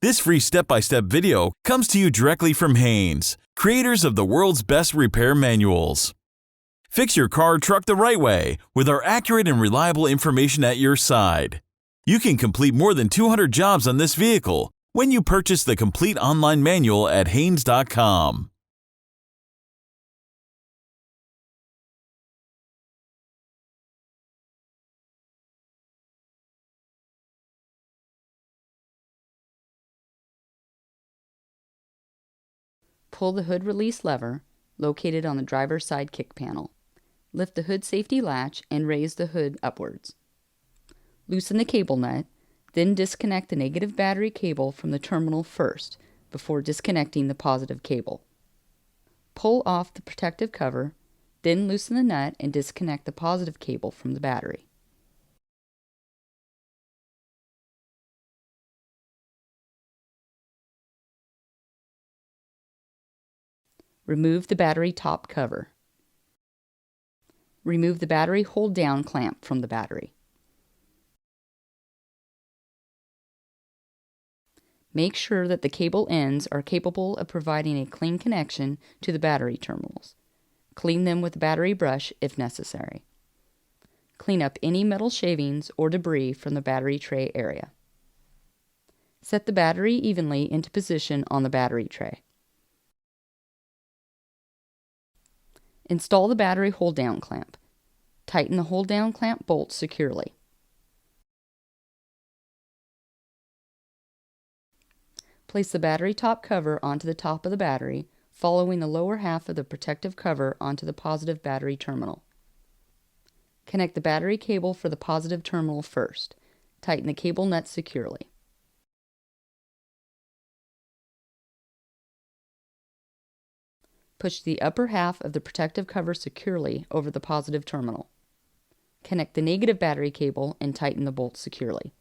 This free step-by-step video comes to you directly from Haynes, creators of the world's best repair manuals. Fix your car or truck the right way with our accurate and reliable information at your side. You can complete more than 200 jobs on this vehicle when you purchase the complete online manual at Haynes.com. Pull the hood release lever, located on the driver's side kick panel. Lift the hood safety latch and raise the hood upwards. Loosen the cable nut, then disconnect the negative battery cable from the terminal first, before disconnecting the positive cable. Pull off the protective cover, then loosen the nut and disconnect the positive cable from the battery. Remove the battery top cover. Remove the battery hold-down clamp from the battery. Make sure that the cable ends are capable of providing a clean connection to the battery terminals. Clean them with a battery brush if necessary. Clean up any metal shavings or debris from the battery tray area. Set the battery evenly into position on the battery tray. Install the battery hold-down clamp. Tighten the hold-down clamp bolts securely. Place the battery top cover onto the top of the battery, following the lower half of the protective cover onto the positive battery terminal. Connect the battery cable for the positive terminal first. Tighten the cable nut securely. Push the upper half of the protective cover securely over the positive terminal. Connect the negative battery cable and tighten the bolts securely.